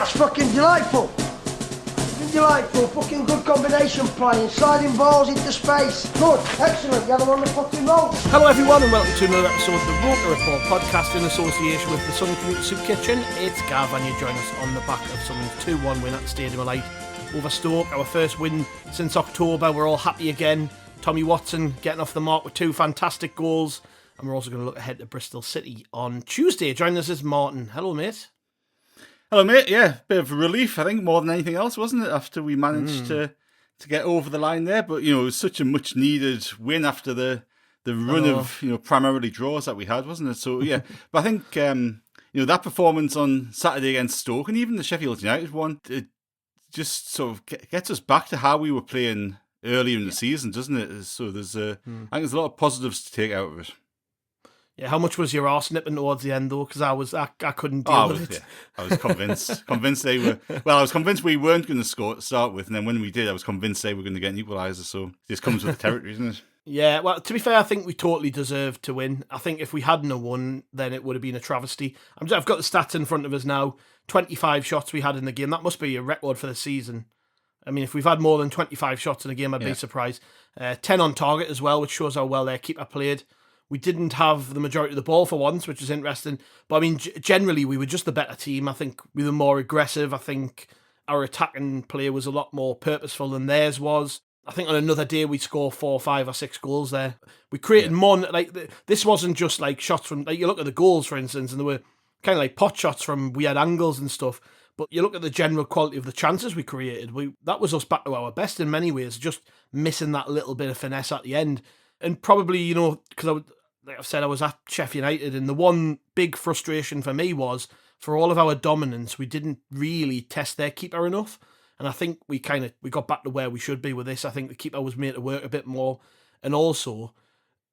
That's fucking delightful. Delightful, fucking good combination playing, sliding balls into space. Good, excellent, you have them on the fucking roll. Hello everyone and welcome to another episode of the Roker Report podcast in association with the Sunderland Community Soup Kitchen. It's Gav and you join us on the back of Sunderland's 2-1 win at the Stadium of Light over Stoke. Our first win since October. We're all happy again. Tommy Watson getting off the mark with 2 fantastic goals. And we're also going to look ahead to Bristol City on Tuesday. Joining us is Martin. Hello mate. Hello, mate. Yeah, bit of a relief, I think, more than anything else, wasn't it? After we managed to get over the line there, but it was such a much needed win after the run of primarily draws that we had, wasn't it? So yeah, but I think that performance on Saturday against Stoke and even the Sheffield United one, it just sort of gets us back to how we were playing earlier in the season, doesn't it? So there's I think there's a lot of positives to take out of it. Yeah, how much was your arse nipping towards the end though? Because I couldn't deal with it. Yeah, I was convinced they were. Well, I was convinced we weren't going to score to start with, and then when we did, I was convinced they were going to get an equaliser. So this comes with the territory, isn't it? Yeah, well, to be fair, I think we totally deserved to win. I think if we hadn't won, then it would have been a travesty. I've got the stats in front of us now. 25 shots we had in the game. That must be a record for the season. I mean, if we've had more than 25 shots in a game, I'd be surprised. 10 on target as well, which shows how well their keeper played. We didn't have the majority of the ball for once, which is interesting. But I mean, generally, we were just the better team. I think we were more aggressive. I think our attacking play was a lot more purposeful than theirs was. I think on another day, we'd score 4, 5 or 6 goals there. We created more, this wasn't just like shots from, you look at the goals, for instance, and they were kind of like pot shots from weird angles and stuff. But you look at the general quality of the chances we created, that was us back to our best in many ways, just missing that little bit of finesse at the end. And probably, because like I've said, I was at Sheffield United, and the one big frustration for me was, for all of our dominance, we didn't really test their keeper enough. And I think we got back to where we should be with this. I think the keeper was made to work a bit more. And also,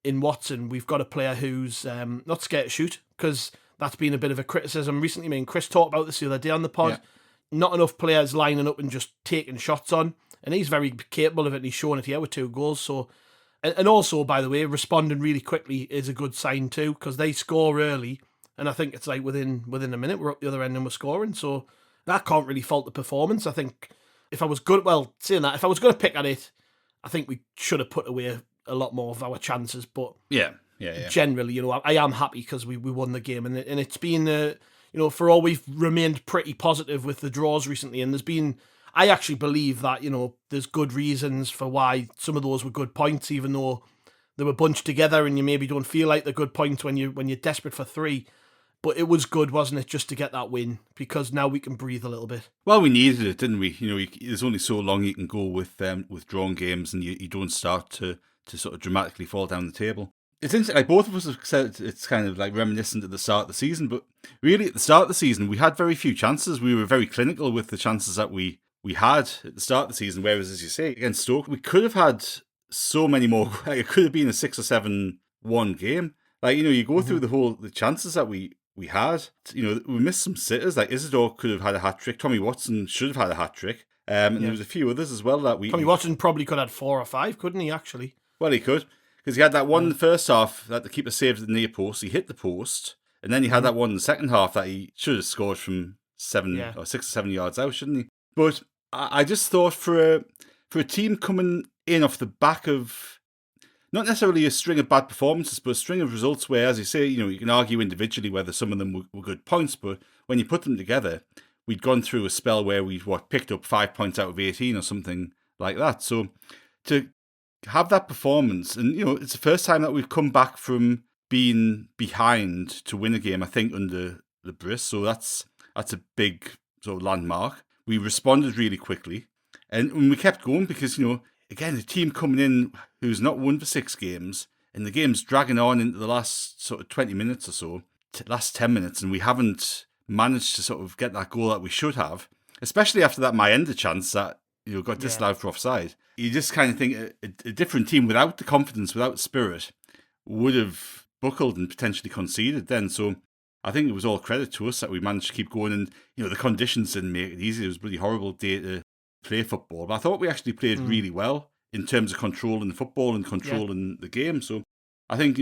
in Watson, we've got a player who's not scared to shoot, because that's been a bit of a criticism recently. I mean, Chris talked about this the other day on the pod. Yeah. Not enough players lining up and just taking shots on. And he's very capable of it, and he's shown it here with 2 goals. So, and also, by the way, responding really quickly is a good sign too, because they score early, and I think it's like within a minute we're up the other end and we're scoring. So that can't really fault the performance. I think if I was going to pick at it, I think we should have put away a lot more of our chances. But yeah. Generally, I am happy because we won the game, and it's been for all, we've remained pretty positive with the draws recently, and I actually believe that, there's good reasons for why some of those were good points, even though they were bunched together and you maybe don't feel like they're good points when you're desperate for 3. But it was good, wasn't it, just to get that win, because now we can breathe a little bit. Well, we needed it, didn't we? There's only so long you can go with drawn games, and you don't start to sort of dramatically fall down the table. It's interesting, like both of us have said it's kind of like reminiscent of the start of the season, but really at the start of the season, we had very few chances. We were very clinical with the chances that we had at the start of the season, whereas, as you say, against Stoke, we could have had so many more. Like, it could have been a 6 or 7-1 game. Like, you go through the chances that we had. We missed some sitters. Like, Isidore could have had a hat-trick. Tommy Watson should have had a hat-trick. And there was a few others as well that Tommy Watson probably could have had 4 or 5, couldn't he, actually? Well, he could. Because he had that one in the first half that the keeper saved at the near post. He hit the post. And then he had that one in the second half that he should have scored from 6 or 7 yards out, shouldn't he? But I just thought for a team coming in off the back of not necessarily a string of bad performances, but a string of results where, as you say, you can argue individually whether some of them were good points, but when you put them together, we'd gone through a spell where we picked up 5 points out of 18 or something like that. So to have that performance, and it's the first time that we've come back from being behind to win a game, I think, under the Briss. So that's a big sort of landmark. We responded really quickly, and we kept going because, again, the team coming in who's not won for 6 games, and the game's dragging on into the last sort of 20 minutes or so, last 10 minutes, and we haven't managed to sort of get that goal that we should have, especially after that Mayenda chance that got disallowed for offside. You just kind of think a different team without the confidence, without spirit, would have buckled and potentially conceded then. So I think it was all credit to us that we managed to keep going, and the conditions didn't make it easy. It was a really horrible day to play football, but I thought we actually played really well in terms of controlling the football and controlling the game. So I think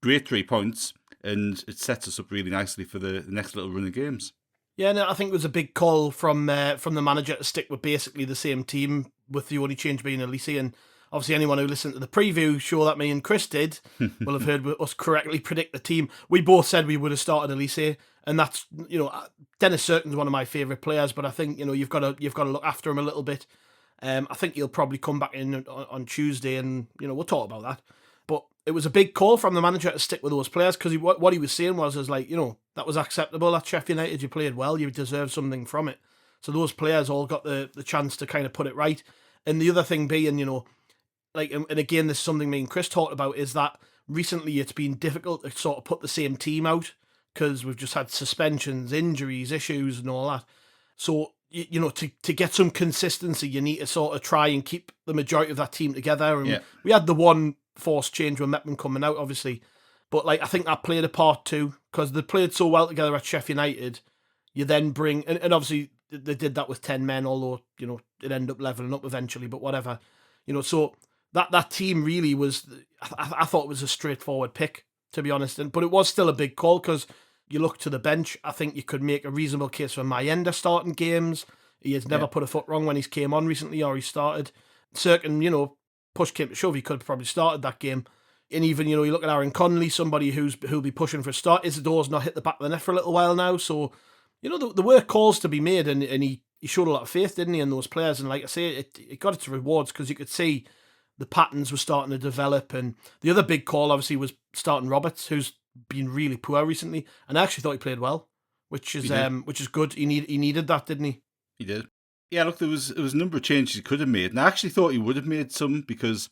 great 3 points, and it sets us up really nicely for the next little run of games. Yeah, no, I think it was a big call from the manager to stick with basically the same team, with the only change being Elise. And obviously, anyone who listened to the preview show that me and Chris did will have heard us correctly predict the team. We both said we would have started Elise, and that's, Dennis Cirkin's one of my favourite players, but I think you've got to look after him a little bit. I think he'll probably come back in on Tuesday, and we'll talk about that. But it was a big call from the manager to stick with those players, because what he was saying was that was acceptable at Sheffield United. You played well, you deserve something from it. So those players all got the chance to kind of put it right. And the other thing being, and again, this is something me and Chris talked about, is that recently it's been difficult to sort of put the same team out, because we've just had suspensions, injuries, issues and all that. So, to get some consistency, you need to sort of try and keep the majority of that team together. And we had the one forced change with Metman coming out, obviously. But I think that played a part too, because they played so well together at Sheffield United. You then bring, and obviously they did that with 10 men, although, it ended up levelling up eventually, but whatever. So that team really was, I thought it was a straightforward pick, to be honest. But it was still a big call, because you look to the bench, I think you could make a reasonable case for Mayenda starting games. He has never put a foot wrong when he's came on recently, or he started. Cirkin, push came to shove, he could have probably started that game. And even, you look at Aaron Connolly, somebody who'll be pushing for a start. Isadore's not hit the back of the net for a little while now. So, there were calls to be made, and he showed a lot of faith, didn't he, in those players? And like I say, it got its rewards, because you could see the patterns were starting to develop. And the other big call, obviously, was starting Roberts, who's been really poor recently. And I actually thought he played well, which is good. He needed that, didn't he? He did. Yeah, look, there was a number of changes he could have made. And I actually thought he would have made some, because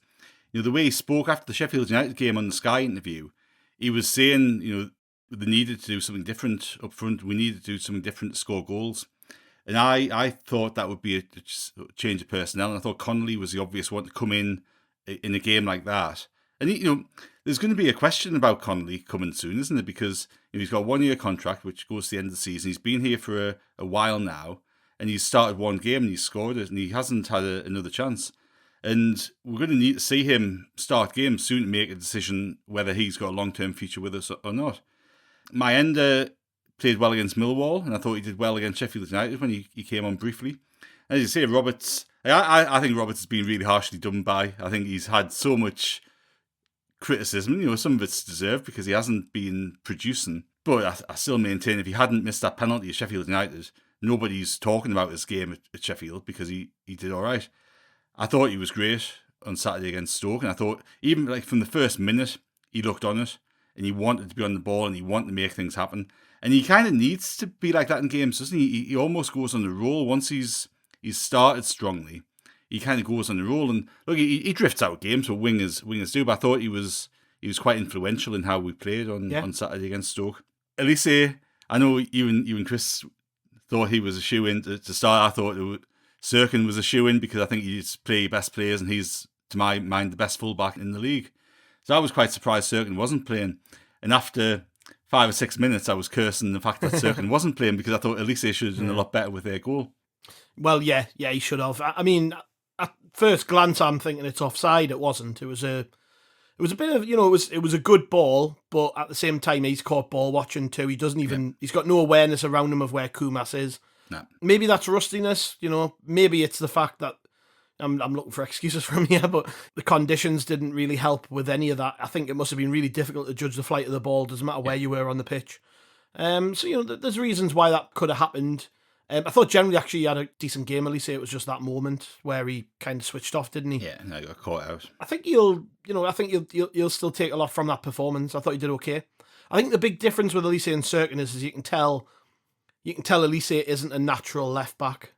the way he spoke after the Sheffield United game on the Sky interview, he was saying, they needed to do something different up front. We needed to do something different to score goals. And I thought that would be a change of personnel. And I thought Connolly was the obvious one to come in a game like that. And, there's going to be a question about Connolly coming soon, isn't it? Because he's got a 1-year contract, which goes to the end of the season. He's been here for a while now. And he's started one game and he's scored it. And he hasn't had another chance. And we're going to need to see him start games soon to make a decision whether he's got a long-term future with us or not. Mayenda played well against Millwall, and I thought he did well against Sheffield United when he came on briefly. As you say, Roberts, I think Roberts has been really harshly done by. I think he's had so much criticism. Some of it's deserved because he hasn't been producing. But I still maintain if he hadn't missed that penalty at Sheffield United, nobody's talking about his game at Sheffield, because he did all right. I thought he was great on Saturday against Stoke, and I thought even from the first minute, he looked on it, and he wanted to be on the ball, and he wanted to make things happen. And he kind of needs to be like that in games, doesn't he? He almost goes on the roll. Once he's started strongly, he kind of goes on the roll. And look, he drifts out games, what wingers do, but I thought he was quite influential in how we played on Saturday against Stoke. Elise, I know you and Chris thought he was a shoe-in to start. I thought Cirkin was a shoe-in, because I think he's play best players, and he's, to my mind, the best fullback in the league. So I was quite surprised Cirkin wasn't playing. And after 5 or 6 minutes, I was cursing the fact that Cirkin wasn't playing, because I thought Elise should have done a lot better with their goal. Well, yeah, he should have. I mean, at first glance, I'm thinking it's offside. It wasn't. It was a bit of, it was a good ball, but at the same time, he's caught ball watching too. He doesn't even, he's got no awareness around him of where Kumas is. No. Maybe that's rustiness, maybe it's the fact that I'm looking for excuses from here, but the conditions didn't really help with any of that. I think it must have been really difficult to judge the flight of the ball, doesn't matter where you were on the pitch. So, there's reasons why that could have happened. I thought generally actually he had a decent game. At least it was just that moment where he kind of switched off, didn't he? Yeah, no, he got caught out. I think you'll still take a lot from that performance. I thought he did okay. I think the big difference with Elise and Cirkin is you can tell Elise isn't a natural left back.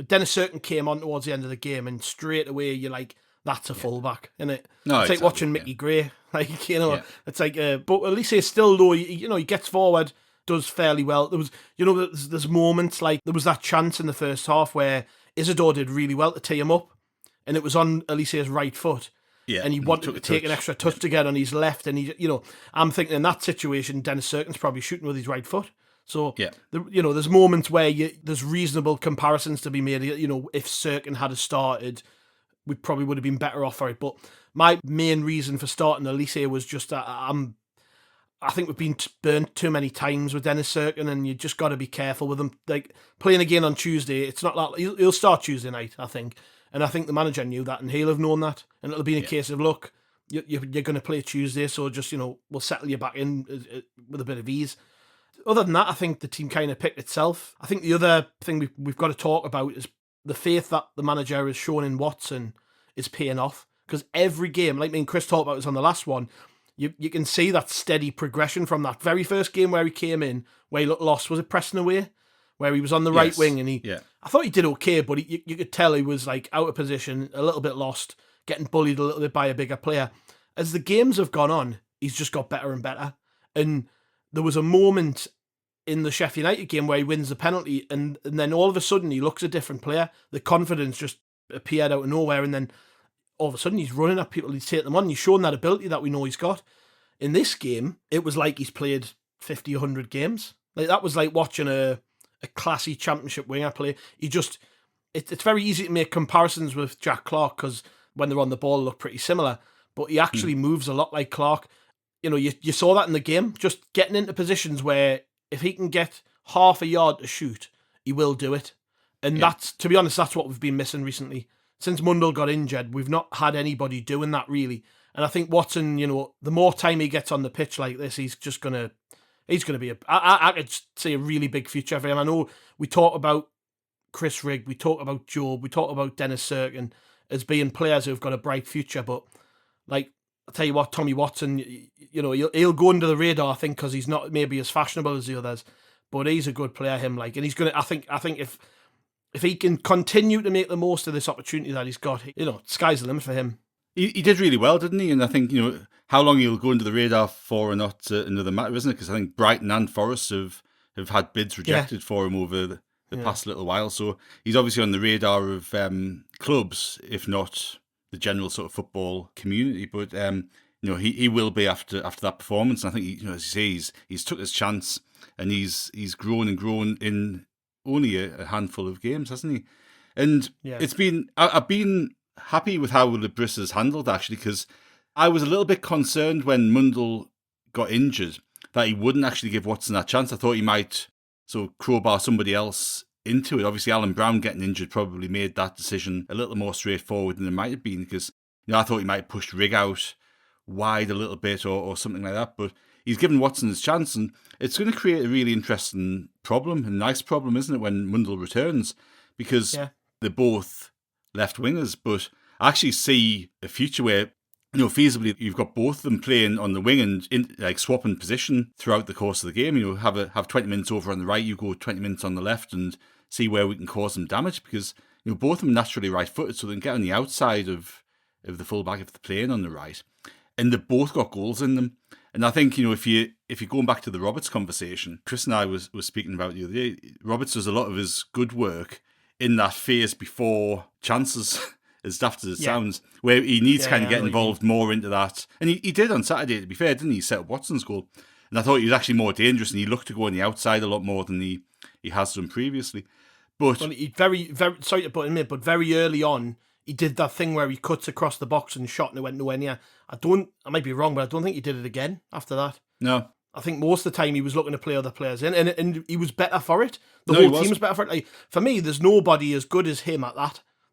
Dennis Cirkin came on towards the end of the game, and straight away you're like, that's a fullback, isn't it? No, it's like watching Mickey Gray. It's like, but Elise is still low. He gets forward, does fairly well. There was, there's moments like there was that chance in the first half where Isidore did really well to tee him up, and it was on Elise's right foot. Yeah, and he wanted to take an extra touch to get on his left, and I'm thinking in that situation, Dennis Cirkin's probably shooting with his right foot. So, there's moments where there's reasonable comparisons to be made. If Cirkin had started, we probably would have been better off for it. But my main reason for starting Elise was just that I think we've been burnt too many times with Dennis Cirkin, and you just got to be careful with him. Like, playing again on Tuesday, it's not like he'll start Tuesday night, I think. And I think the manager knew that, and he'll have known that. And it'll be a case of, look, you're going to play Tuesday, so just, we'll settle you back in with a bit of ease. Other than that, I think the team kind of picked itself. I think the other thing we've got to talk about is the faith that the manager has shown in Watson is paying off. Because every game, like me and Chris talked about this on the last one, you can see that steady progression from that very first game where he came in, where he looked lost. Was it Preston away? Where he was on the right wing, and I thought he did okay, but you could tell he was like out of position, a little bit lost, getting bullied a little bit by a bigger player. As the games have gone on, he's just got better and better. And there was a moment in the Sheffield United game where he wins the penalty, and then all of a sudden he looks a different player. The confidence just appeared out of nowhere, and then all of a sudden he's running at people, he's taking them on, he's showing that ability that we know he's got. In this game, it was like he's played 50, 100 games. Like, that was like watching a classy championship winger play. It's very easy to make comparisons with Jack Clarke, because when they're on the ball, they look pretty similar, but he actually moves a lot like Clarke. You saw that in the game, just getting into positions where if he can get half a yard to shoot, he will do it. And that's, to be honest, that's what we've been missing recently. Since Mundell got injured, we've not had anybody doing that, really. And I think Watson, the more time he gets on the pitch like this, he's going to be I could see a really big future for him. I know we talk about Chris Rigg, we talk about Job, we talk about Dennis Cirkin as being players who've got a bright future, but like, I'll tell you what, Tommy Watson, he'll go under the radar, I think, because he's not maybe as fashionable as the others, but he's a good player, him, like, and he's going to, I think if he can continue to make the most of this opportunity that he's got, sky's the limit for him. He did really well, didn't he? And I think, how long he'll go under the radar for or not, another matter, isn't it? Because I think Brighton and Forest have had bids rejected for him over the past little while. So he's obviously on the radar of clubs, if not the general sort of football community. But, he will be after that performance. And I think, as you say, he's took his chance, and he's grown and grown in only a handful of games, hasn't he? And I've been happy with how the Bristol has handled, actually, because I was a little bit concerned when Mundell got injured that he wouldn't actually give Watson that chance. I thought he might sort of crowbar somebody else into it. Obviously, Alan Brown getting injured probably made that decision a little more straightforward than it might have been, because I thought he might have pushed Rigg out wide a little bit or something like that. But he's given Watson his chance, and it's going to create a really interesting problem, a nice problem, isn't it, when Mundell returns? Because they're both left wingers, but I actually see a future where, feasibly you've got both of them playing on the wing and like swapping position throughout the course of the game. Have 20 minutes over on the right, you go 20 minutes on the left, and see where we can cause them damage, because both of them naturally right-footed, so they can get on the outside of the full-back if they're playing on the right. And they've both got goals in them. And I think, if you're going back to the Roberts conversation, Chris and I was speaking about the other day, Roberts does a lot of his good work in that phase before chances, as daft as it sounds, where he needs to kind of get involved more into that. And he did on Saturday, to be fair, didn't he? He set up Watson's goal. And I thought he was actually more dangerous, and he looked to go on the outside a lot more than he has done previously. But he very, very, sorry to put him in, but very early on, he did that thing where he cuts across the box and shot, and it went nowhere near. I might be wrong, but I don't think he did it again after that. No. I think most of the time he was looking to play other players in, and he was better for it. The whole team was better for it. Like, for me, there's nobody as good as him at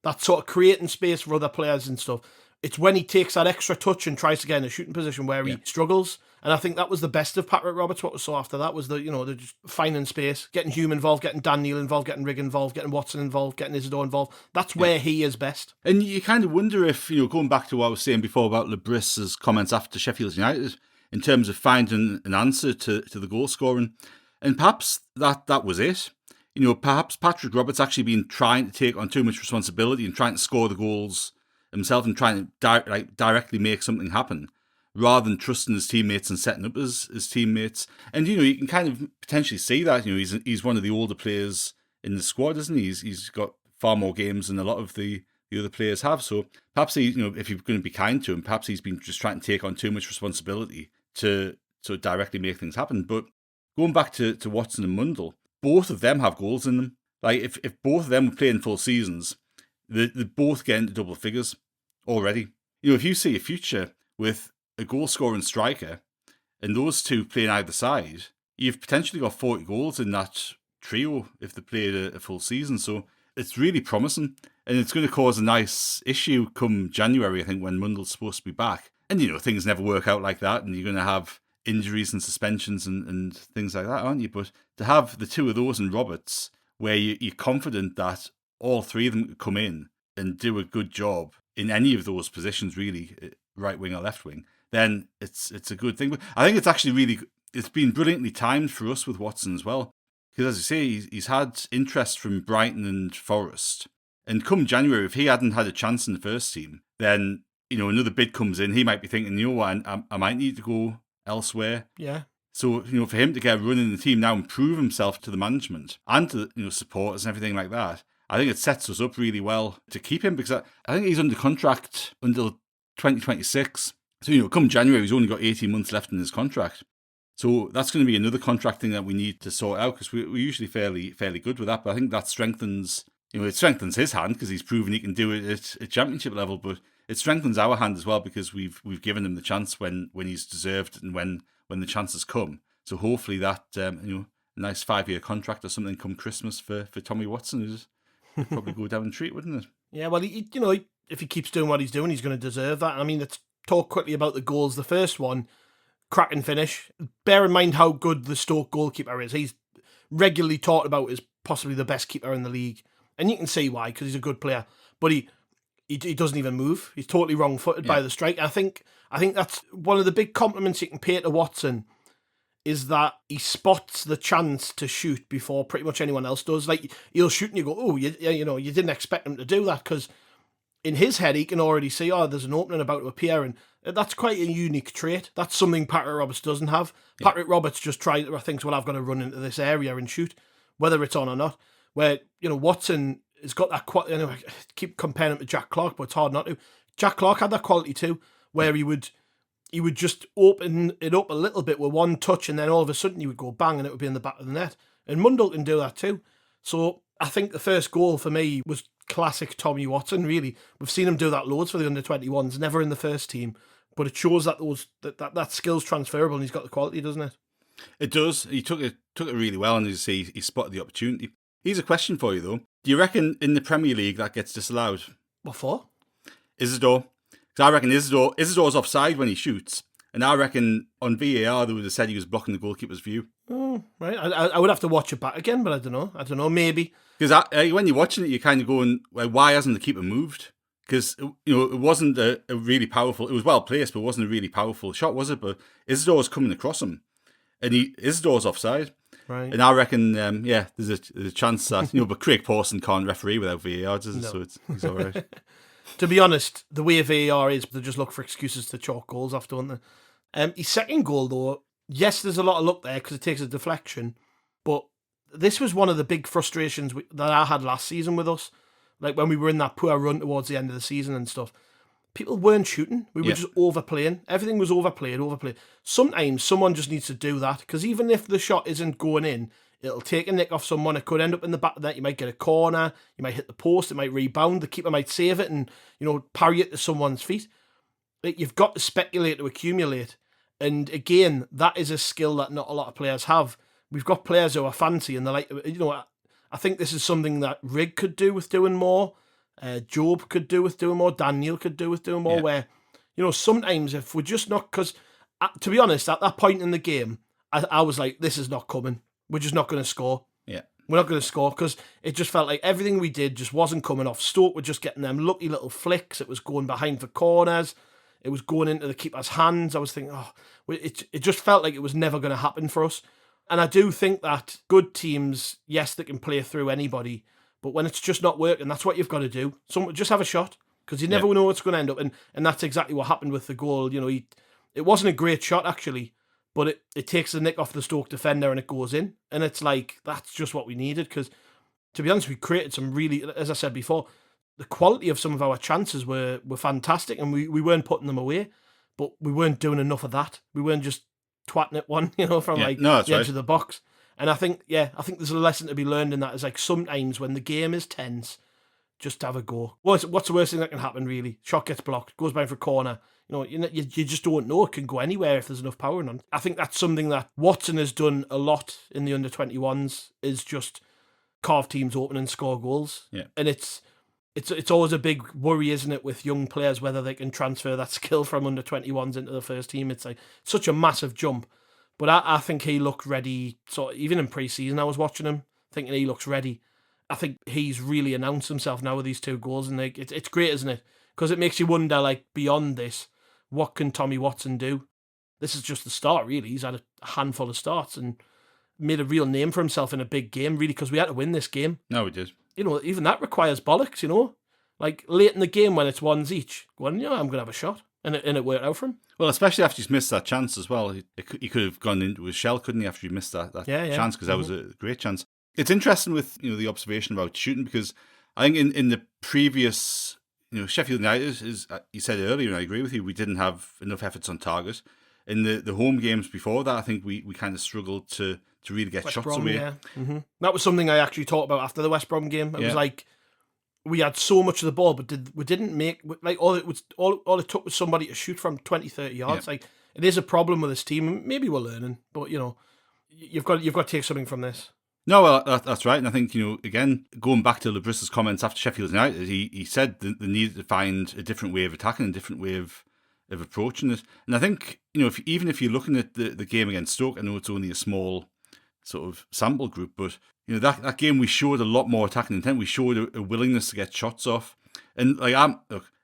that sort of creating space for other players and stuff. It's when he takes that extra touch and tries to get in a shooting position where he struggles. And I think that was the best of Patrick Roberts. What we saw after that was the just finding space, getting Hume involved, getting Dan Neil involved, getting Rigg involved, getting Watson involved, getting Isidore involved. That's where he is best. And you kind of wonder if, going back to what I was saying before about Lebris's comments after Sheffield United, in terms of finding an answer to the goal scoring. And perhaps that was it. Perhaps Patrick Roberts actually been trying to take on too much responsibility and trying to score the goals himself and trying to directly make something happen, rather than trusting his teammates and setting up his teammates. And, you can kind of potentially see that. He's one of the older players in the squad, isn't he? He's got far more games than a lot of the other players have. So perhaps if you're going to be kind to him, perhaps he's been just trying to take on too much responsibility to directly make things happen. But going back to Watson and Mundell, both of them have goals in them. Like, if both of them were playing full seasons, they both get into double figures already. If you see a future with a goal-scoring striker and those two playing either side, you've potentially got 40 goals in that trio if they played a full season. So it's really promising, and it's going to cause a nice issue come January, I think, when Mundell's supposed to be back. And, things never work out like that, and you're going to have injuries and suspensions and things like that, aren't you? But to have the two of those and Roberts, where you're confident that all three of them could come in and do a good job in any of those positions, really, right wing or left wing, then it's a good thing. But I think it's actually it's been brilliantly timed for us with Watson as well. Because as you say, he's had interest from Brighton and Forest. And come January, if he hadn't had a chance in the first team, then, another bid comes in, he might be thinking, what, I might need to go elsewhere. Yeah. So, for him to get a run in the team now and prove himself to the management and to, supporters and everything like that, I think it sets us up really well to keep him, because I think he's under contract until 2026. So, come January, he's only got 18 months left in his contract. So that's going to be another contract thing that we need to sort out, because we're usually fairly good with that. But I think that strengthens, it strengthens his hand because he's proven he can do it at championship level. But it strengthens our hand as well, because we've given him the chance when he's deserved and when the chances come. So hopefully that nice 5-year contract or something come Christmas for Tommy Watson would probably go down a treat, wouldn't it? Yeah, well, if he keeps doing what he's doing, he's going to deserve that. I mean, let's talk quickly about the goals. The first one, cracking finish. Bear in mind how good the Stoke goalkeeper is. He's regularly talked about as possibly the best keeper in the league, and you can see why, because he's a good player. But he doesn't even move. He's totally wrong-footed by the strike. I think that's one of the big compliments you can pay to Watson, is that he spots the chance to shoot before pretty much anyone else does. Like, he'll shoot and you go, oh, you didn't expect him to do that, because in his head he can already see, there's an opening about to appear, and that's quite a unique trait. That's something Patrick Roberts doesn't have. Yeah. Patrick Roberts just thinks, well, I've got to run into this area and shoot, whether it's on or not. Where, Watson has got that quality. I keep comparing him to Jack Clarke, but it's hard not to. Jack Clarke had that quality too, where he would just open it up a little bit with one touch, and then all of a sudden he would go bang and it would be in the back of the net. And Mundell can do that too. So I think the first goal for me was classic Tommy Watson, really. We've seen him do that loads for the under-21s, never in the first team. But it shows that that skill's transferable, and he's got the quality, doesn't it? It does. He took it really well, and as you see, he spotted the opportunity. Here's a question for you, though. Do you reckon in the Premier League that gets disallowed? What for? Isidore. Because I reckon Isidore's offside when he shoots, and I reckon on VAR they would have said he was blocking the goalkeeper's view. Oh, right. I would have to watch it back again, but I don't know. Maybe. Because when you're watching it, you're kind of going, well, why hasn't the keeper moved? Because, it wasn't a really powerful... It was well placed, but it wasn't a really powerful shot, was it? But Isidore's coming across him. And Isidore's offside. Right. And I reckon, there's a chance that... but Craig Pawson can't referee without VAR, does it? No. So he's all right. To be honest, the way VAR is, they just look for excuses to chalk goals after, don't they? His second goal, though, yes, there's a lot of luck there because it takes a deflection. But this was one of the big frustrations that I had last season with us. Like when we were in that poor run towards the end of the season and stuff, people weren't shooting. We were just overplaying. Everything was overplayed. Sometimes someone just needs to do that, because even if the shot isn't going in, it'll take a nick off someone. It could end up in the back of the net. You might get a corner. You might hit the post. It might rebound. The keeper might save it and, parry it to someone's feet. Like, you've got to speculate to accumulate. And again, that is a skill that not a lot of players have. We've got players who are fancy and they're like, I think this is something that Rig could do with doing more. Job could do with doing more. Daniel could do with doing more. Where, sometimes if we're just not... Because, to be honest, at that point in the game, I was like, this is not coming. We're just not going to score. Yeah. We're not going to score, because it just felt like everything we did just wasn't coming off. Stoke were just getting them lucky little flicks. It was going behind for corners. It was going into the keeper's hands. I was thinking, it just felt like it was never going to happen for us. And I do think that good teams, yes, they can play through anybody, but when it's just not working, that's what you've got to do. Just have a shot, because you never know what's going to end up. And that's exactly what happened with the goal. It wasn't a great shot, actually, but it takes the nick off the Stoke defender and it goes in. And it's like, that's just what we needed, because, to be honest, we created some really, as I said before, the quality of some of our chances were fantastic, and we weren't putting them away, but we weren't doing enough of that. We weren't just twatting at one, from the edge of the box. And I think there's a lesson to be learned in that. Is like, sometimes when the game is tense, just have a go. What's the worst thing that can happen, really? Shot gets blocked, goes behind for a corner. You just don't know. It can go anywhere if there's enough power in it. I think that's something that Watson has done a lot in the under-21s, is just carve teams open and score goals. Yeah. And it's always a big worry, isn't it, with young players, whether they can transfer that skill from under-21s into the first team. It's like such a massive jump. But I think he looked ready. So even in pre-season, I was watching him, thinking he looks ready. I think he's really announced himself now with these 2 goals, and it's great, isn't it? Because it makes you wonder, like, beyond this, what can Tommy Watson do? This is just the start, really. He's had a handful of starts and made a real name for himself in a big game, really, because we had to win this game. No, we did. Even that requires bollocks, Like, late in the game when it's ones each, going, I'm going to have a shot. And it worked out for him. Well, especially after he's missed that chance as well. He could have gone into his shell, couldn't he, after he missed that chance, because that was a great chance. It's interesting with the observation about shooting, because I think in the previous, Sheffield United, as you said earlier, and I agree with you, we didn't have enough efforts on target. In the home games before that, I think we kind of struggled to really get West shots Brom, away. Yeah. Mm-hmm. That was something I actually talked about after the West Brom game. It was like, we had so much of the ball, but we didn't make, like, all it took was somebody to shoot from 20, 30 yards. Like, it is a problem with this team. Maybe we're learning, but you've got to take something from this. No, well, that's right. And I think, again, going back to Labriss's comments after Sheffield United, he said they needed to find a different way of attacking, a different way of approaching it. And I think, even if you're looking at the game against Stoke, I know it's only a small sort of sample group, but that game we showed a lot more attacking intent. We showed a willingness to get shots off. And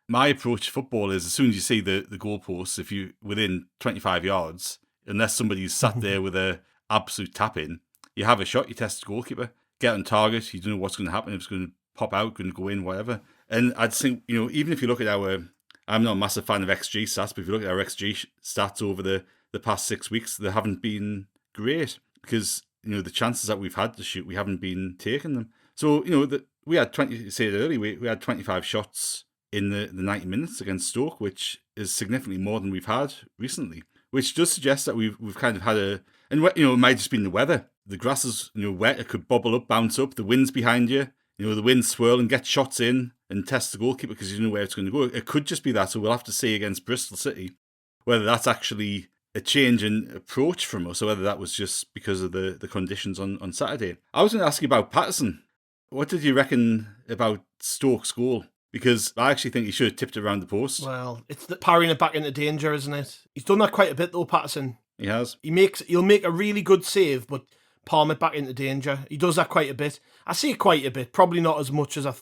my approach to football is, as soon as you see the goalposts, if you within 25 yards, unless somebody's sat there with a absolute tap in, you have a shot. You test the goalkeeper, get on target. You don't know what's going to happen. If it's going to pop out, going to go in, whatever. And I'd think even if you look at I'm not a massive fan of XG stats, but if you look at our XG stats over the past 6 weeks, they haven't been great, because the chances that we've had to shoot, we haven't been taking them. So, we had 20, say it earlier, we had 25 shots in the 90 minutes against Stoke, which is significantly more than we've had recently, which does suggest that we've kind of had and it might just been the weather. The grass is, wet, it could bobble up, bounce up, the wind's behind you, the wind swirl and get shots in and test the goalkeeper because you don't know where it's going to go. It could just be that, so we'll have to see against Bristol City whether that's actually a change in approach from us, or whether that was just because of the conditions on Saturday. I was going to ask you about Patterson. What did you reckon about Stoke's goal? Because I actually think he should have tipped it around the post. Well, it's parrying it back into danger, isn't it? He's done that quite a bit though, Patterson. He has. He'll make a really good save, but palm it back into danger. He does that quite a bit. I see it quite a bit, probably not as much as I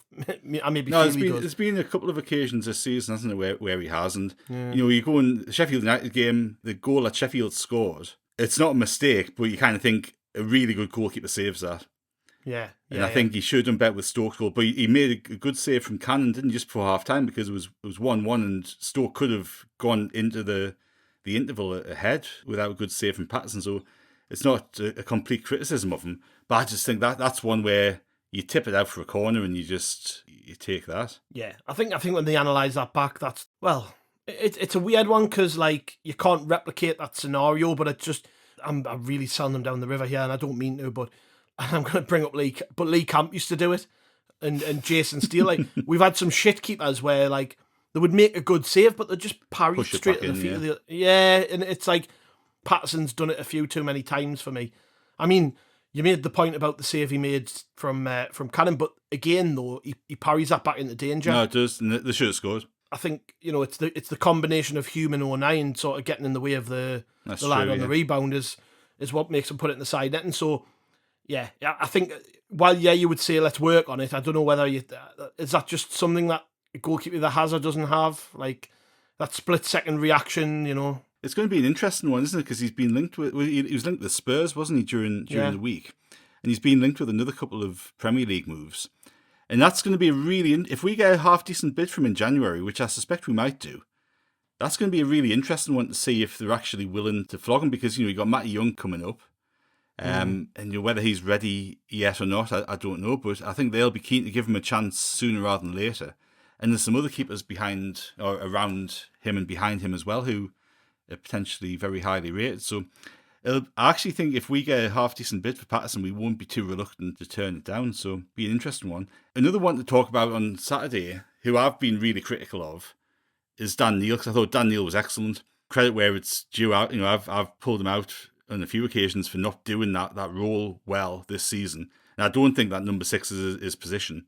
maybe feel he does. There's been a couple of occasions this season, hasn't it, where he has. And, you go in the Sheffield United game, the goal that Sheffield scored, it's not a mistake, but you kind of think a really good goalkeeper saves that. Yeah. And I think he should have done better with Stoke's goal. But he made a good save from Cannon, didn't he, just before half-time, because it was 1-1 and Stoke could have gone into the interval ahead without a good save from Patterson. So it's not a complete criticism of him. But I just think that's one where you tip it out for a corner and you take that. Yeah, I think when they analyse that back, it's a weird one, because you can't replicate that scenario, but it's just, I'm really selling them down the river here, and I don't mean to, but I'm going to bring up Lee Camp used to do it, and Jason Steele. We've had some shit keepers where they would make a good save, but they just parry straight in the feet of the. Yeah, and it's like Patterson's done it a few too many times for me. I mean, you made the point about the save he made from Cannon, but again though, he parries that back into danger. No, it does, and they should have scored. I think it's the combination of human 09 sort of getting in the way of the lad on the rebound is what makes him put it in the side net. And so, yeah, I think while you would say let's work on it, I don't know whether is that just something that a goalkeeper that has or doesn't have, that split second reaction, It's going to be an interesting one, isn't it? Because he's been linked with, he was linked with Spurs, wasn't he, during the week? And he's been linked with another couple of Premier League moves. And that's going to be if we get a half-decent bid from him in January, which I suspect we might do, that's going to be a really interesting one to see if they're actually willing to flog him, because, you've got Matty Young coming up. And whether he's ready yet or not, I don't know. But I think they'll be keen to give him a chance sooner rather than later. And there's some other keepers behind or around him and behind him as well who are potentially very highly rated. So I actually think if we get a half-decent bid for Patterson, we won't be too reluctant to turn it down. So be an interesting one. Another one to talk about on Saturday, who I've been really critical of, is Dan Neil, because I thought Dan Neil was excellent. Credit where it's due out. I've pulled him out on a few occasions for not doing that role well this season. And I don't think that number 6 is his position.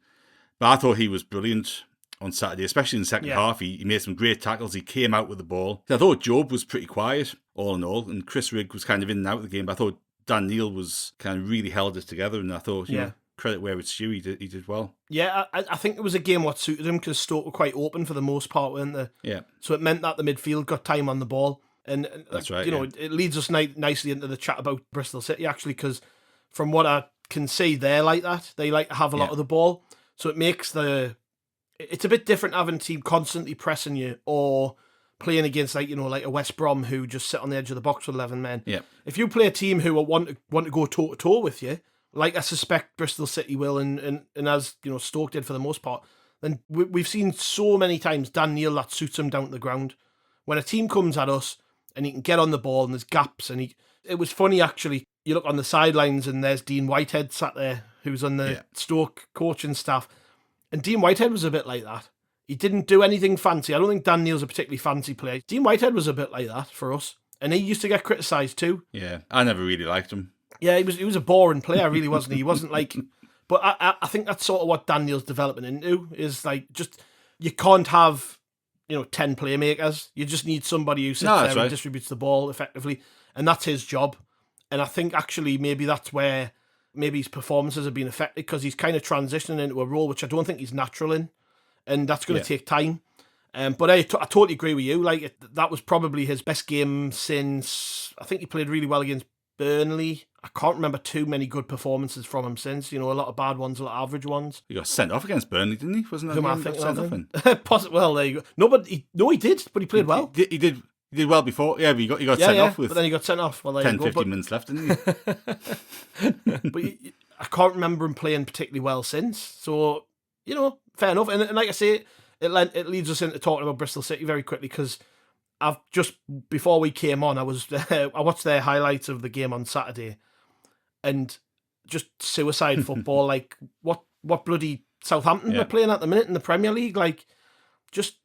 But I thought he was brilliant on Saturday, especially in the second half. He made some great tackles. He came out with the ball. I thought Job was pretty quiet, all in all. And Chris Rigg was kind of in and out of the game. But I thought Dan Neil was kind of really held it together. And I thought, you know, credit where it's due, he did well. Yeah, I think it was a game what suited him because Stoke were quite open for the most part, weren't they? Yeah. So it meant that the midfield got time on the ball. And that's right. You know, it leads us nicely into the chat about Bristol City, actually, because from what I can see, they're like that. They like to have a lot of the ball. So it makes it's a bit different having a team constantly pressing you or playing against like a West Brom who just sit on the edge of the box with 11 men. Yeah. If you play a team who want to go toe to toe with you, like I suspect Bristol City will, and as you know Stoke did for the most part, then we've seen so many times Dan Neil that suits him down to the ground. When a team comes at us and he can get on the ball and there's gaps, and it was funny actually. You look on the sidelines and there's Dean Whitehead sat there, who's on the Stoke coaching staff. And Dean Whitehead was a bit like that. He didn't do anything fancy. I don't think Dan Neil's a particularly fancy player. Dean Whitehead was a bit like that for us. And he used to get criticised too. Yeah, I never really liked him. Yeah, he was a boring player, really, wasn't he? He wasn't like... But I think that's sort of what Dan Neil's developing into, is like just... You can't have, 10 playmakers. You just need somebody who sits there and distributes the ball effectively. And that's his job. And I think actually maybe that's where maybe his performances have been affected, because he's kind of transitioning into a role which I don't think he's natural in. And that's going to take time. But I totally agree with you. Like that was probably his best game since... I think he played really well against Burnley. I can't remember too many good performances from him since. A lot of bad ones, a lot of average ones. He got sent off against Burnley, didn't he? Wasn't that Who the am I one he got thinking sent off in? Well, there you go. No, he did, but he played well. He did well before. Yeah, but he got sent off with... But then he got sent off. Well, there 10, you go. 15 minutes left, didn't he? But I can't remember him playing particularly well since. So, fair enough. And like I say, it leads us into talking about Bristol City very quickly, because I've just, before we came on, I watched their highlights of the game on Saturday, and just suicide football. Like, what bloody Southampton are playing at the minute in the Premier League. Like, just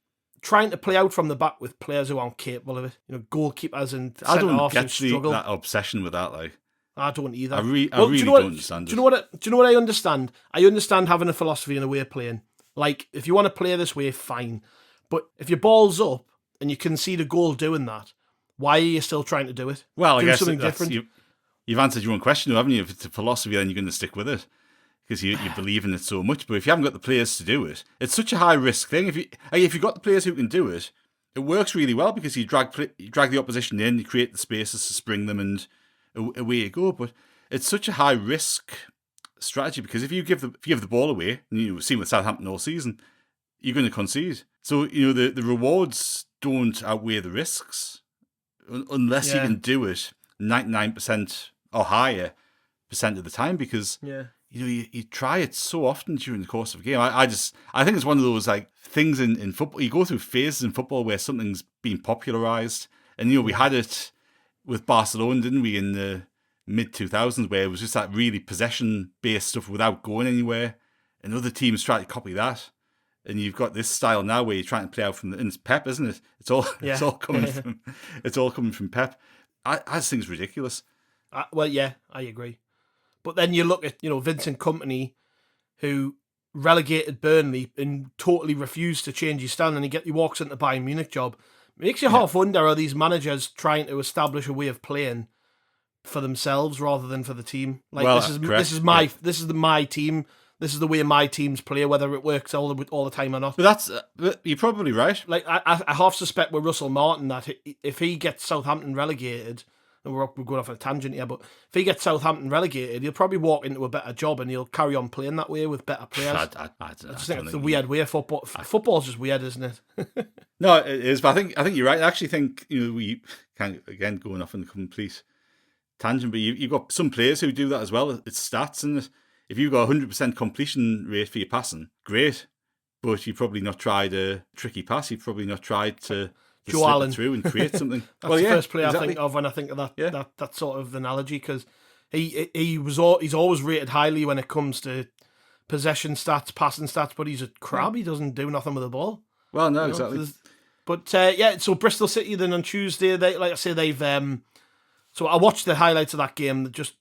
trying to play out from the back with players who aren't capable of it. Goalkeepers and centre-halves who struggle. That obsession with that, like. I don't either. I really don't understand it. Do you know what I understand? I understand having a philosophy and a way of playing. Like, if you want to play this way, fine. But if your ball's up and you concede a goal doing that, why are you still trying to do it? Well, I guess something different. You've answered your own question, haven't you? If it's a philosophy, then you're going to stick with it, because you believe in it so much. But if you haven't got the players to do it, it's such a high risk thing. If you've got the players who can do it, it works really well, because you drag the opposition in, you create the spaces to spring them, and away you go. But it's such a high risk strategy, because if you give the ball away, and you've seen with Southampton all season, you're going to concede. So the rewards don't outweigh the risks unless you can do it 99% or higher percent of the time, because you try it so often during the course of a game. I think it's one of those like things in football. You go through phases in football where something's been popularized, and we had it with Barcelona, didn't we, in the mid-2000s, where it was just that really possession-based stuff without going anywhere, and other teams try to copy that. And you've got this style now where you're trying to play out from and it's Pep, isn't it? It's all coming from Pep. I just think it's ridiculous. Well, yeah, I agree. But then you look at Vincent Kompany, who relegated Burnley and totally refused to change his stand, and he walks into the Bayern Munich job. It makes you half wonder, are these managers trying to establish a way of playing for themselves rather than for the team? Like, well, this is my team. This is the way my teams play, whether it works all the time or not. But you're probably right. Like, I half suspect with Russell Martin that if he gets Southampton relegated, and we're going off on a tangent here, but if he gets Southampton relegated, he'll probably walk into a better job and he'll carry on playing that way with better players. I just think it's the weird way of football. Football's just weird, isn't it? No, it is. But I think you're right. I actually think we can, again, going off on a complete tangent, but you've got some players who do that as well. It's stats, and if you've got 100% completion rate for your passing, great. But you've probably not tried a tricky pass. You've probably not tried to Joe slip Allen it through and create something. That's the first player I think of when I think of that sort of analogy, because he's always rated highly when it comes to possession stats, passing stats, but he's a crab. He doesn't do nothing with the ball. Well, no, exactly. But so Bristol City then on Tuesday, they've. So I watched the highlights of that game. They're just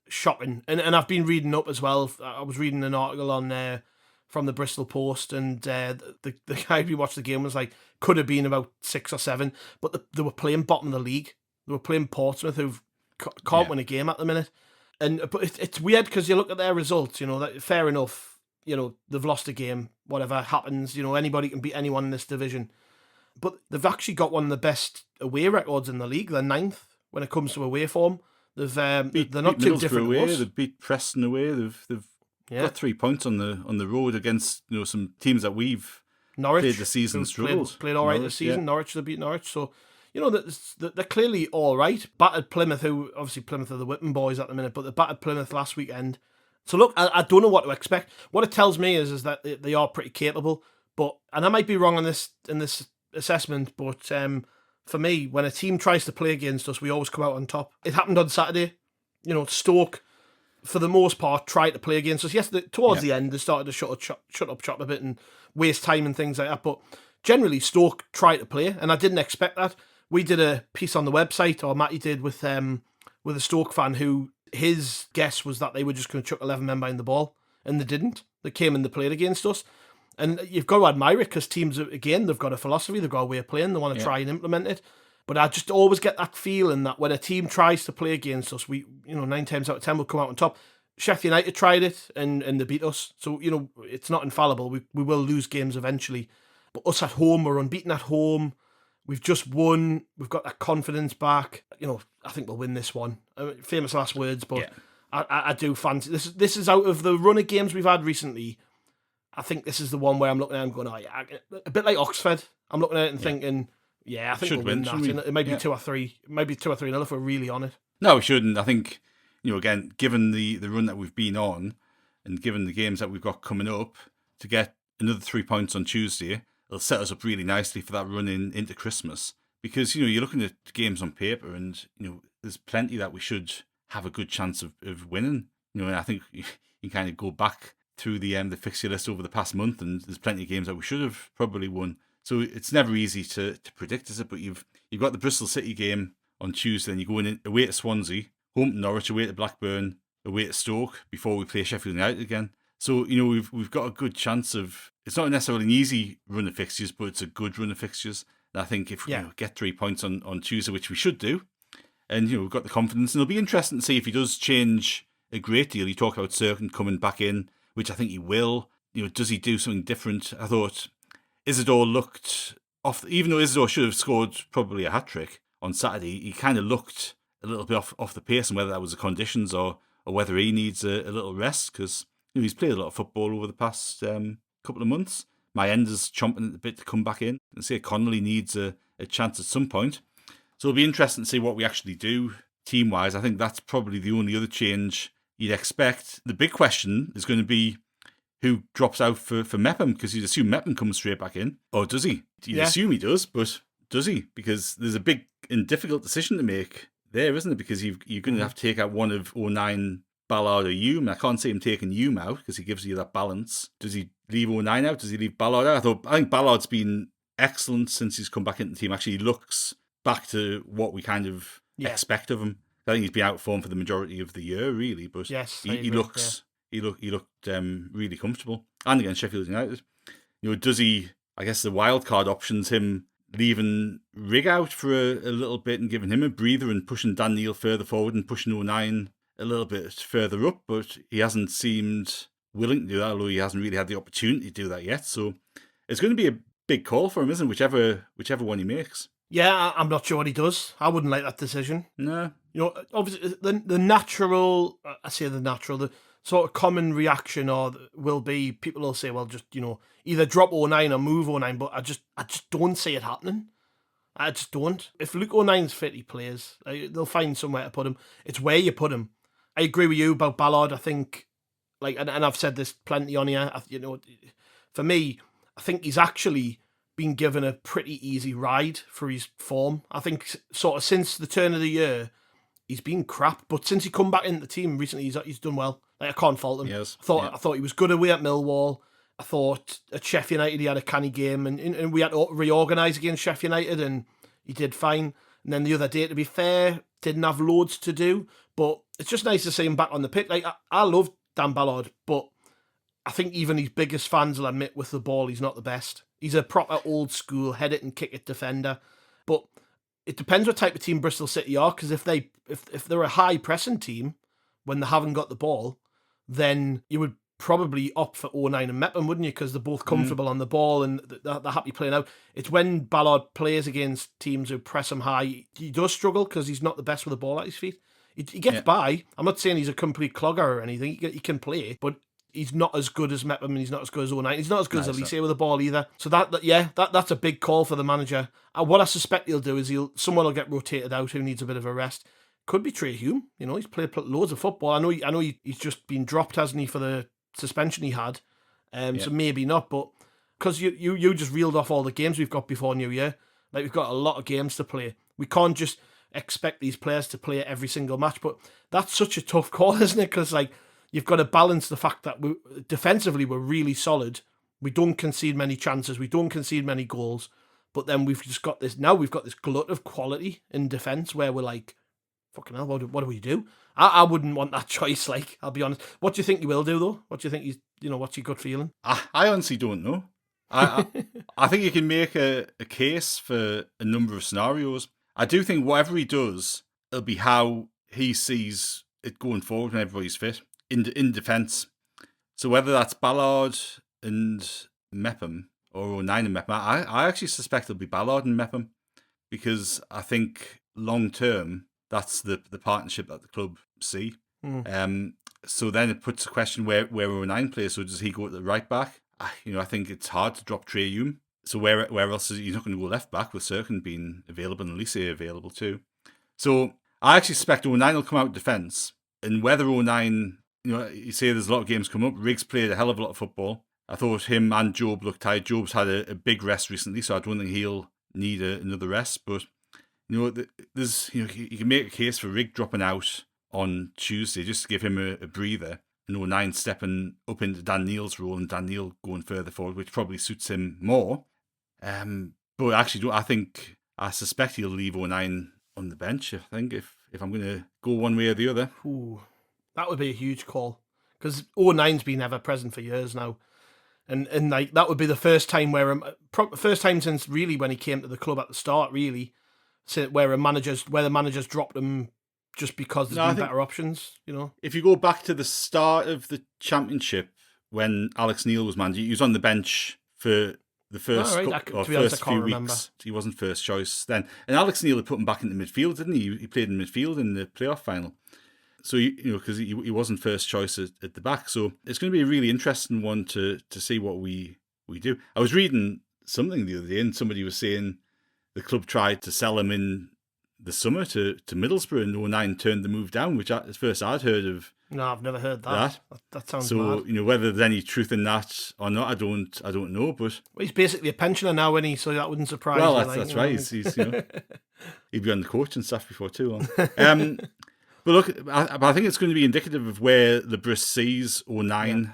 shocking, and I've been reading up as well. I was reading an article on from the Bristol Post, and the guy who watched the game was like, could have been about 6 or 7, but they were playing bottom of the league. They were playing Portsmouth, who can't win a game at the minute. But it's weird because you look at their results. That fair enough. They've lost a game. Whatever happens, anybody can beat anyone in this division. But they've actually got one of the best away records in the league. They're 9th when it comes to away form. They're not too different away. to us. They've beat Preston away. They've got 3 points on the road against some teams that we've Norwich played the season struggled. Played all right this season. Yeah. Norwich, they beat Norwich. So they're clearly all right. Battered Plymouth, who obviously Plymouth are the whipping boys at the minute, but they battered Plymouth last weekend. So look, I don't know what to expect. What it tells me is that they are pretty capable. And I might be wrong on this in this assessment, but for me, when a team tries to play against us, we always come out on top. It happened on Saturday. Stoke, for the most part, tried to play against us. Yes, towards the end, they started to shut up shop a bit and waste time and things like that. But generally, Stoke tried to play, and I didn't expect that. We did a piece on the website, or Matty did, with a Stoke fan who his guess was that they were just going to chuck 11 men behind the ball, and they didn't. They came and they played against us. And you've got to admire it because teams, again, they've got a philosophy, they've got a way of playing, they want to try and implement it. But I just always get that feeling that when a team tries to play against us, we, 9 times out of 10 will come out on top. Sheffield United tried it and they beat us. So, it's not infallible. We will lose games eventually. But us at home, we're unbeaten at home. We've just won. We've got that confidence back. I think we'll win this one. Famous last words, but I do fancy this. This is out of the run of games we've had recently. I think this is the one where I'm looking at it and going, a bit like Oxford. I'm looking at it and thinking, I think we'll win that. It might be 2 or 3. It might be 2 or 3 if we're really on it. No, we shouldn't. I think, again, given the run that we've been on and given the games that we've got coming up, to get another 3 points on Tuesday, it'll set us up really nicely for that run into Christmas. Because, you're looking at games on paper and, there's plenty that we should have a good chance of winning. And I think you kind of go back through the fixture list over the past month, and there's plenty of games that we should have probably won. So it's never easy to predict, is it? But you've got the Bristol City game on Tuesday, and you go in away to Swansea, home to Norwich, away to Blackburn, away to Stoke before we play Sheffield United again. So we've got a good chance of. It's not necessarily an easy run of fixtures, but it's a good run of fixtures. And I think if we get 3 points on Tuesday, which we should do, and we've got the confidence, and it'll be interesting to see if he does change a great deal. You talk about Serkin coming back in, which I think he will. Does he do something different? I thought Isidore looked off, even though Isidore should have scored probably a hat-trick on Saturday, he kind of looked a little bit off the pace, and whether that was the conditions or whether he needs a little rest, because he's played a lot of football over the past couple of months. Mayenda's chomping at the bit to come back in, and say Connolly needs a chance at some point. So it'll be interesting to see what we actually do team-wise. I think that's probably the only other change you'd expect. The big question is going to be who drops out for Mepham, because you'd assume Mepham comes straight back in. Or does he? You'd assume he does, but does he? Because there's a big and difficult decision to make there, isn't it? Because you're going to have to take out one of 09, Ballard or Hume. I can't see him taking Hume out because he gives you that balance. Does he leave 09 out? Does he leave Ballard out? I think Ballard's been excellent since he's come back into the team. Actually, he looks back to what we kind of expect of him. I think he's been out of form for the majority of the year, really. But he looked really comfortable. And against Sheffield United, does he? I guess the wild card option's him leaving Rig out for a little bit and giving him a breather and pushing Dan Neil further forward and pushing 09 a little bit further up. But he hasn't seemed willing to do that, although he hasn't really had the opportunity to do that yet. So it's going to be a big call for him, isn't it? Whichever one he makes. Yeah, I'm not sure what he does. I wouldn't like that decision. No. Obviously, the natural, the sort of common reaction will be, people will say, well, just, either drop 09 or move 09, but I just don't see it happening. I just don't. If Luke 09's fit, he plays. They'll find somewhere to put him. It's where you put him. I agree with you about Ballard. I think, and I've said this plenty on here, for me, I think he's actually been given a pretty easy ride for his form. I think sort of since the turn of the year, he's been crap, but since he come back into the team recently, he's done well. I can't fault him. Yes. I thought he was good away at Millwall. I thought at Sheffield United he had a canny game, and we had to reorganise against Sheffield United, and he did fine. And then the other day, to be fair, didn't have loads to do, but it's just nice to see him back on the pitch. Like, I love Dan Ballard, but I think even his biggest fans will admit with the ball he's not the best. He's a proper old school head it and kick it defender, but it depends what type of team Bristol City are, because if they're a high pressing team when they haven't got the ball, then you would probably opt for 09 and Mepham, wouldn't you? Because they're both comfortable on the ball and they're happy playing out. It's when Ballard plays against teams who press him high, he does struggle because he's not the best with the ball at his feet. He gets by. I'm not saying he's a complete clogger or anything. He can play, but he's not as good as Mepham and he's not as good as 09. He's not as good as Elise with the ball either. So that's a big call for the manager. What I suspect he'll do is someone will get rotated out who needs a bit of a rest. Could be Trey Hume. He's played loads of football. I know he's just been dropped, hasn't he, for the suspension he had. So maybe not, but because you just reeled off all the games we've got before New Year. Like, we've got a lot of games to play. We can't just expect these players to play every single match, but that's such a tough call, isn't it? Because you've got to balance the fact that defensively we're really solid. We don't concede many chances. We don't concede many goals. But then we've got this glut of quality in defence where we're like, fucking hell, what do we do? I wouldn't want that choice, like, I'll be honest. What do you think you will do, though? What do you think what's your gut feeling? I honestly don't know. I think you can make a case for a number of scenarios. I do think whatever he does, it'll be how he sees it going forward when everybody's fit in defence. So whether that's Ballard and Mepham or 09 and Mepham, I actually suspect it'll be Ballard and Mepham, because I think long term that's the partnership that the club see. So then it puts a question where 09 plays. So does he go to the right back? I think it's hard to drop Trey Hume. So where else is he's not going to go left back with Serkin being available and Elise available too. So I actually suspect 09 will come out defence, and whether 09, you say there's a lot of games come up. Riggs played a hell of a lot of football. I thought him and Job looked tired. Job's had a big rest recently, so I don't think he'll need another rest. But there's you can make a case for Rigg dropping out on Tuesday just to give him a breather, and 09 stepping up into Dan Neil's role and Dan Neil going further forward, which probably suits him more. But actually, I suspect he'll leave 09 on the bench. I think if I'm going to go one way or the other. Ooh, that would be a huge call, because 09's been ever present for years now, and like that would be the first time first time since really when he came to the club at the start, really, where the managers dropped him just because there's been better options. If you go back to the start of the championship when Alex Neil was manager, he was on the bench for the first few weeks. He wasn't first choice then, and Alex Neil had put him back into midfield, didn't he? He played in midfield in the playoff final. So because he wasn't first choice at the back, so it's going to be a really interesting one to see what we do. I was reading something the other day, and somebody was saying the club tried to sell him in the summer to Middlesbrough, and 09 turned the move down, which at first I'd heard of. No, I've never heard that. That sounds so mad. Whether there's any truth in that or not, I don't know. But he's basically a pensioner now, isn't he? So that wouldn't surprise me. Well, that's right. He's he'd be on the coaching staff before too long. But look, I think it's going to be indicative of where the Brist sees 09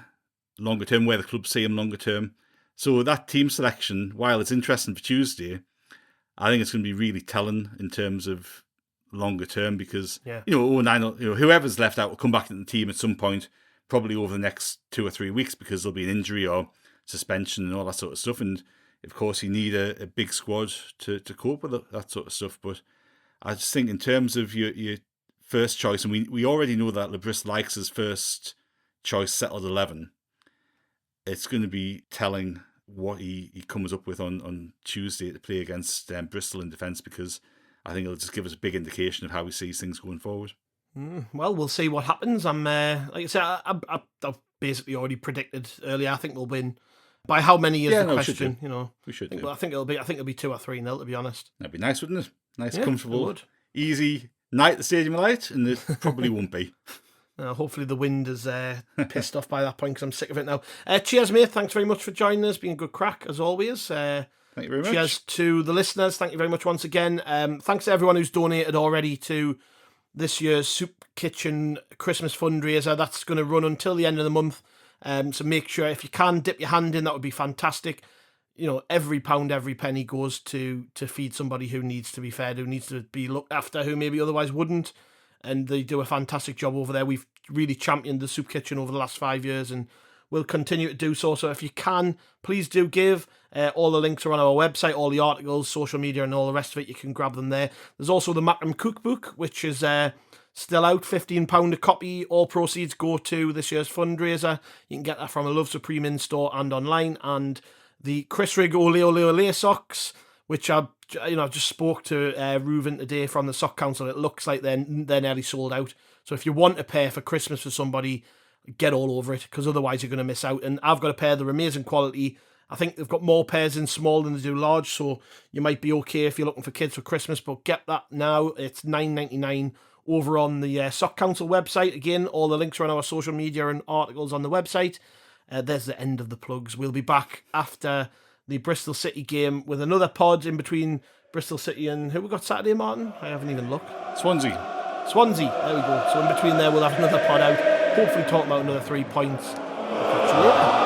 longer term, where the club see him longer term. So that team selection, while it's interesting for Tuesday, I think it's going to be really telling in terms of longer term, because 09, whoever's left out will come back into the team at some point, probably over the next 2 or 3 weeks, because there'll be an injury or suspension and all that sort of stuff. And of course, you need a big squad to cope with that sort of stuff. But I just think in terms of your first choice, and we already know that Lebrist likes his first choice settled 11, it's going to be telling what he comes up with on Tuesday to play against Bristol in defence, because I think it'll just give us a big indication of how he sees things going forward. Well, we'll see what happens. I'm like I said, I've basically already predicted earlier. I think we'll win. By how many is the question? We should. I think it'll be 2-3-0. To be honest, that'd be nice, wouldn't it? Nice, comfortable, easy night at the Stadium of Light, and it probably won't be. Hopefully the wind is pissed off by that point, because I'm sick of it now. Cheers, mate. Thanks very much for joining us. Been a good crack, as always. Thank you very much. Cheers to the listeners. Thank you very much once again. Thanks to everyone who's donated already to this year's Soup Kitchen Christmas fundraiser. That's going to run until the end of the month. So make sure, if you can, dip your hand in, that would be fantastic. You know, every pound, every penny goes to feed somebody who needs to be fed, who needs to be looked after, who maybe otherwise wouldn't. And they do a fantastic job over there. We've really championed the soup kitchen over the last 5 years, and we'll continue to do so. So if you can, please do give. All the links are on our website, all the articles, social media, and all the rest of it. You can grab them there. There's also the Macram Cookbook, which is still out, £15 a copy. All proceeds go to this year's fundraiser. You can get that from a Love Supreme in-store and online. And the Chris Rigg Ole Ole Ole socks, which I just spoke to Reuven today from the Sock Council. It looks like they're nearly sold out. So if you want a pair for Christmas for somebody, get all over it, because otherwise you're going to miss out. And I've got a pair, they're amazing quality. I think they've got more pairs in small than they do large, so you might be okay if you're looking for kids for Christmas, but get that now. It's $9.99 over on the Sock Council website. Again, all the links are on our social media and articles on the website. There's the end of the plugs. We'll be back after the Bristol City game with another pod in between Bristol City and who we got Saturday, Martin? I haven't even looked. Swansea, there we go. So in between there, we'll have another pod out, hopefully talking about another 3 points. I'll catch you later.